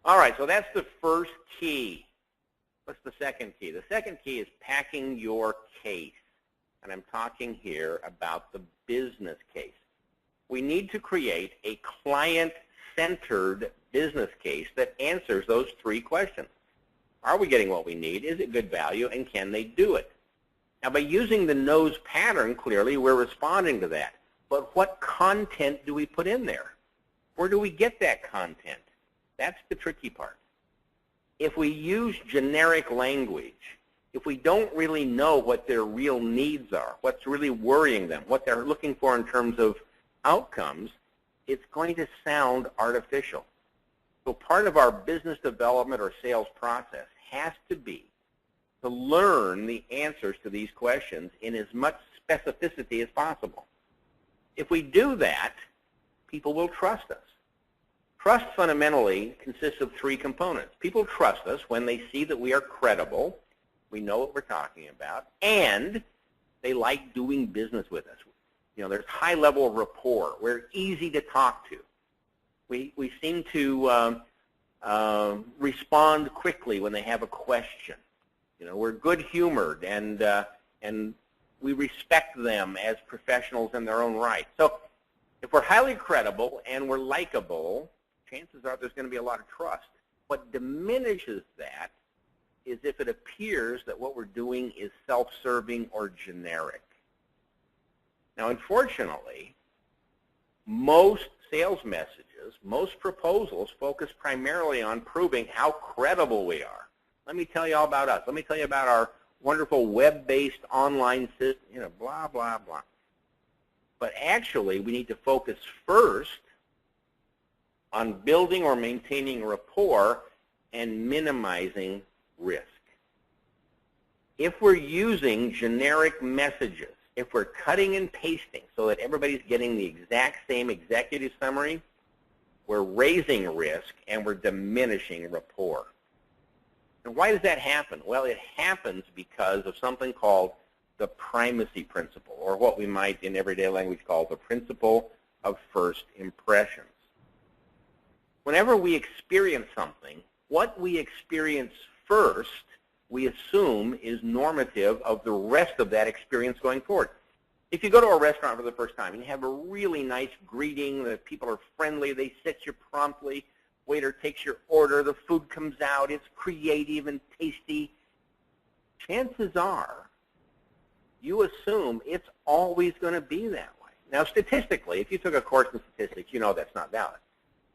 All right, so that's the first key. What's the second key? The second key is packing your case. And I'm talking here about the business case. We need to create a client-centered business case that answers those three questions. Are we getting what we need? Is it good value? And can they do it? Now, by using the nose pattern, clearly we're responding to that. But what content do we put in there? Where do we get that content? That's the tricky part. If we use generic language, if we don't really know what their real needs are, what's really worrying them, what they're looking for in terms of outcomes, it's going to sound artificial. So part of our business development or sales process has to be to learn the answers to these questions in as much specificity as possible. If we do that, people will trust us. Trust fundamentally consists of three components. People trust us when they see that we are credible, we know what we're talking about, and they like doing business with us. You know, there's high level of rapport. We're easy to talk to. We seem to respond quickly when they have a question. You know, we're good-humored, and we respect them as professionals in their own right. So if we're highly credible and we're likable, chances are there's going to be a lot of trust. What diminishes that is if it appears that what we're doing is self-serving or generic. Now, unfortunately, most sales messages, most proposals focus primarily on proving how credible we are. Let me tell you all about us. Let me tell you about our wonderful web-based online system, you know, blah, blah, blah. But actually, we need to focus first on building or maintaining rapport and minimizing risk. If we're using generic messages, if we're cutting and pasting so that everybody's getting the exact same executive summary, we're raising risk and we're diminishing rapport. And why does that happen? Well, it happens because of something called the primacy principle, or what we might in everyday language call the principle of first impressions. Whenever we experience something, what we experience first, we assume is normative of the rest of that experience going forward. If you go to a restaurant for the first time and you have a really nice greeting, the people are friendly, they sit you promptly, waiter takes your order, the food comes out, it's creative and tasty, chances are you assume it's always going to be that way. Now, statistically, if you took a course in statistics, you know that's not valid.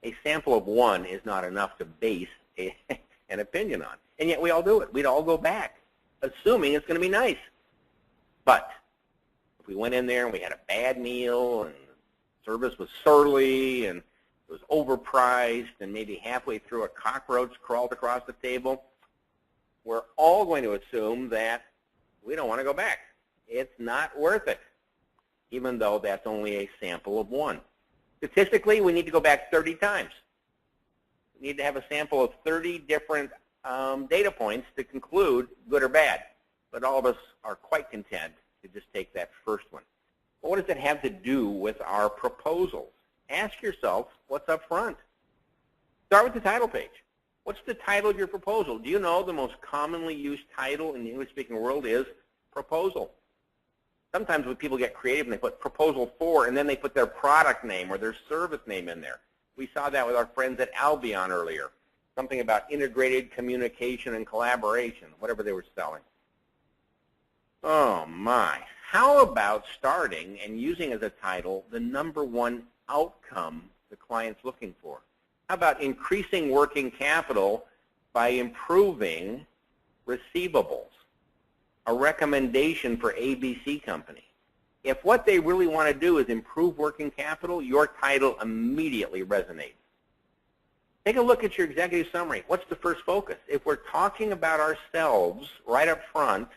A sample of one is not enough to base an opinion on. And yet we all do it. We'd all go back, assuming it's going to be nice. But if we went in there and we had a bad meal and service was surly and it was overpriced and maybe halfway through a cockroach crawled across the table, we're all going to assume that we don't want to go back. It's not worth it, even though that's only a sample of one. Statistically, we need to go back 30 times. We need to have a sample of 30 different data points to conclude good or bad. But all of us are quite content to just take that first one. Well, what does that have to do with our proposals? Ask yourself what's up front. Start with the title page. What's the title of your proposal? Do you know the most commonly used title in the English-speaking world is proposal? Sometimes when people get creative and they put proposal for, and then they put their product name or their service name in there. We saw that with our friends at Albion earlier. Something about integrated communication and collaboration, whatever they were selling. Oh my. How about starting and using as a title the #1 outcome the client's looking for? How about increasing working capital by improving receivables? A recommendation for ABC Company. If what they really want to do is improve working capital, your title immediately resonates. Take a look at your executive summary. What's the first focus? If we're talking about ourselves right up front,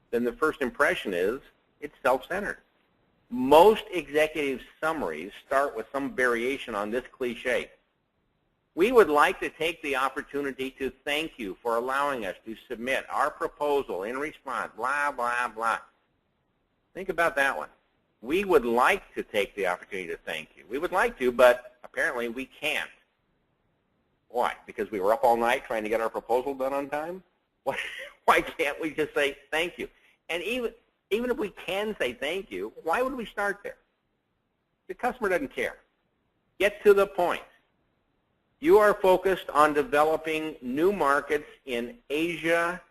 then the first impression is it's self-centered. Most executive summaries start with some variation on this cliche. We would like to take the opportunity to thank you for allowing us to submit our proposal in response, blah, blah, blah. Think about that one. We would like to take the opportunity to thank you. We would like to, but apparently we can't. Why? Because we were up all night trying to get our proposal done on time? Why can't we just say thank you? And even if we can say thank you, why would we start there? The customer doesn't care. Get to the point. You are focused on developing new markets in Asia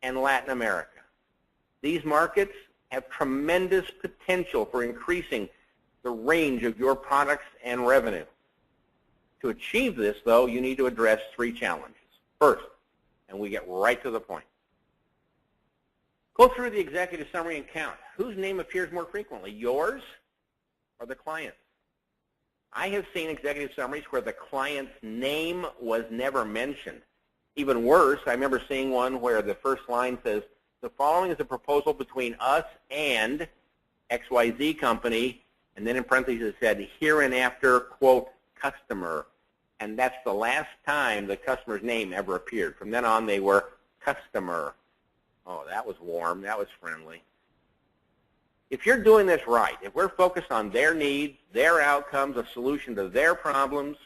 and Latin America. These markets have tremendous potential for increasing the range of your products and revenue. To achieve this, though, you need to address 3 challenges. First, and we get right to the point, go through the executive summary and count. Whose name appears more frequently, yours or the client's? I have seen executive summaries where the client's name was never mentioned. Even worse, I remember seeing one where the first line says, the following is a proposal between us and XYZ company, and then in parentheses it said, hereinafter, quote, customer. And that's the last time the customer's name ever appeared. From then on, they were customer. Oh, that was warm. That was friendly. If you're doing this right, if we're focused on their needs, their outcomes, a solution to their problems,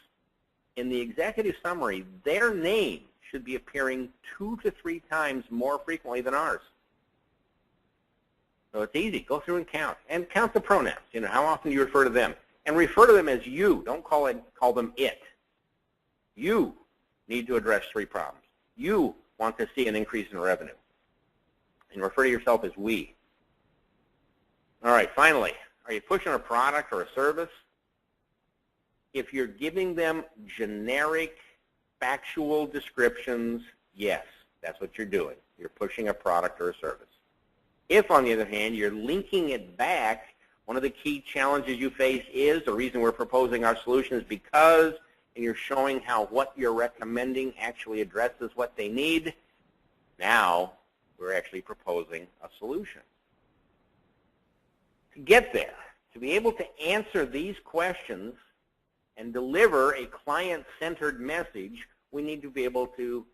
in the executive summary, their name should be appearing 2 to 3 times more frequently than ours. So it's easy. Go through and count. And count the pronouns. You know, how often do you refer to them? And refer to them as you. Don't call them it. You need to address 3 problems. You want to see an increase in revenue. And refer to yourself as we. All right, finally, are you pushing a product or a service? If you're giving them generic, factual descriptions, yes, that's what you're doing. You're pushing a product or a service. If, on the other hand, you're linking it back, one of the key challenges you face is, the reason we're proposing our solution is because, and you're showing how what you're recommending actually addresses what they need, now we're actually proposing a solution. To get there, to be able to answer these questions and deliver a client-centered message, we need to be able to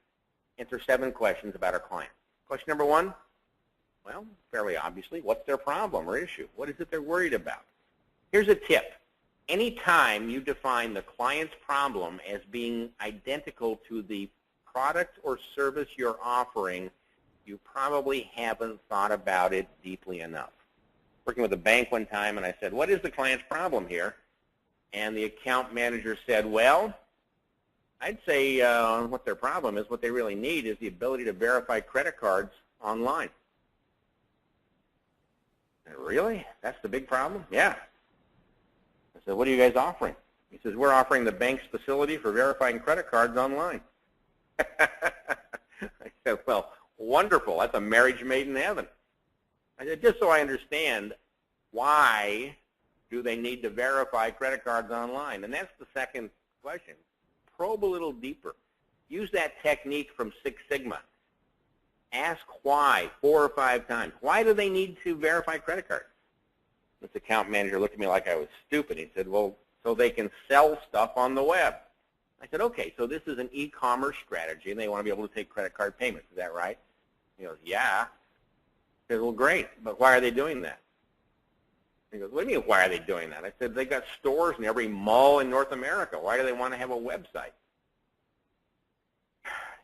answer 7 questions about our client. Question number 1, well, fairly obviously, what's their problem or issue? What is it they're worried about? Here's a tip. Anytime you define the client's problem as being identical to the product or service you're offering, you probably haven't thought about it deeply enough. Working with a bank one time, and I said, what is the client's problem here? And the account manager said, well, I'd say what their problem is, what they really need is the ability to verify credit cards online. I said, really? That's the big problem? Yeah. I said, what are you guys offering? He says, we're offering the bank's facility for verifying credit cards online. I said, well, wonderful. That's a marriage made in heaven. I said, just so I understand, why do they need to verify credit cards online? And that's the second question. Probe a little deeper. Use that technique from Six Sigma. Ask why 4 or 5 times. Why do they need to verify credit cards? This account manager looked at me like I was stupid. He said, well, so they can sell stuff on the web. I said, okay, so this is an e-commerce strategy, and they want to be able to take credit card payments. Is that right? He goes, yeah. I said, well, great, but why are they doing that? He goes, what do you mean, why are they doing that? I said, they got stores in every mall in North America. Why do they want to have a website?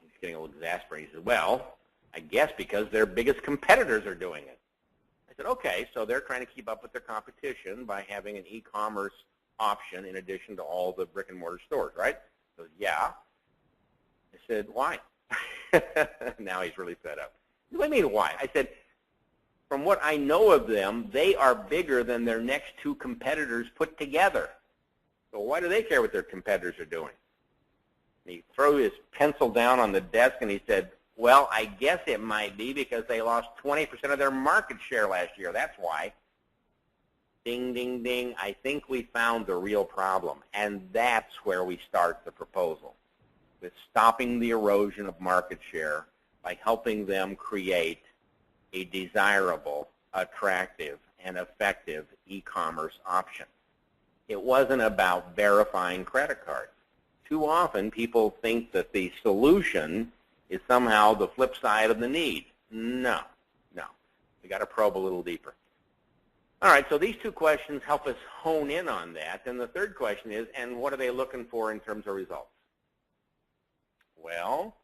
He's getting a little exasperated. He said, well, I guess because their biggest competitors are doing it. I said, okay, so they're trying to keep up with their competition by having an e-commerce option in addition to all the brick-and-mortar stores, right? He goes, yeah. I said, why? Now he's really fed up. What do you mean, why? I said, from what I know of them, they are bigger than their next 2 competitors put together. So why do they care what their competitors are doing? And he threw his pencil down on the desk and he said, well, I guess it might be because they lost 20% of their market share last year. That's why. Ding, ding, ding. I think we found the real problem. And that's where we start the proposal, with stopping the erosion of market share by helping them create a desirable, attractive, and effective e-commerce option. It wasn't about verifying credit cards. Too often, people think that the solution is somehow the flip side of the need. No, no. We got to probe a little deeper. All right, so these 2 questions help us hone in on that. And the third question is, and what are they looking for in terms of results? Well,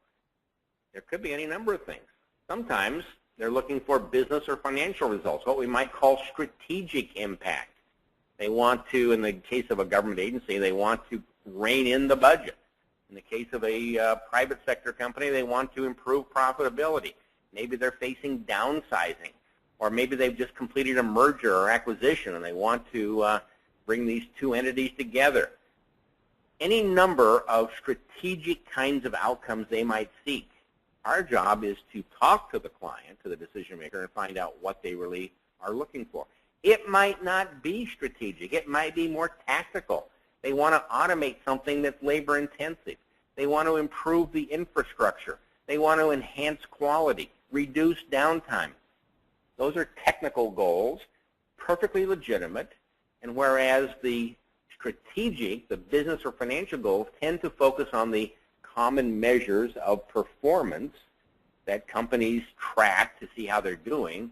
there could be any number of things. Sometimes they're looking for business or financial results, what we might call strategic impact. They want to, in the case of a government agency, they want to rein in the budget. In the case of a private sector company, they want to improve profitability. Maybe they're facing downsizing, or maybe they've just completed a merger or acquisition and they want to bring these two entities together. Any number of strategic kinds of outcomes they might seek. Our job is to talk to the client, to the decision maker, and find out what they really are looking for. It might not be strategic. It might be more tactical. They want to automate something that's labor intensive. They want to improve the infrastructure. They want to enhance quality, reduce downtime. Those are technical goals, perfectly legitimate, and whereas the strategic, the business or financial goals, tend to focus on the common measures of performance that companies track to see how they're doing,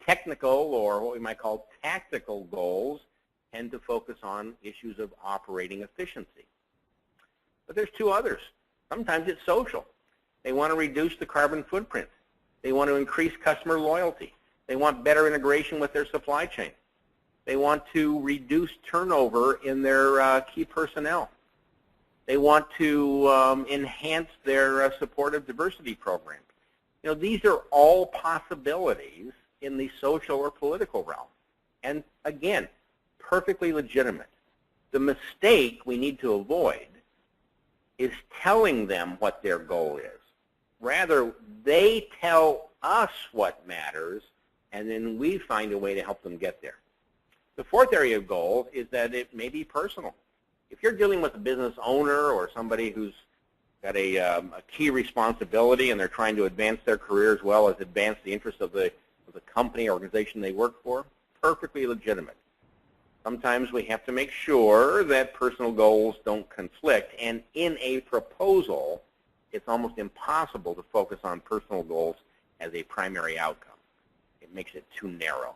technical, or what we might call tactical goals, tend to focus on issues of operating efficiency. But there's two others. Sometimes it's social. They want to reduce the carbon footprint. They want to increase customer loyalty. They want better integration with their supply chain. They want to reduce turnover in their key personnel. They want to enhance their supportive diversity programs. You know, these are all possibilities in the social or political realm. And again, perfectly legitimate. The mistake we need to avoid is telling them what their goal is. Rather, they tell us what matters, and then we find a way to help them get there. The fourth area of goal is that it may be personal. If you're dealing with a business owner or somebody who's got a key responsibility and they're trying to advance their career as well as advance the interests of the company or organization they work for, perfectly legitimate. Sometimes we have to make sure that personal goals don't conflict, and in a proposal, it's almost impossible to focus on personal goals as a primary outcome. It makes it too narrow.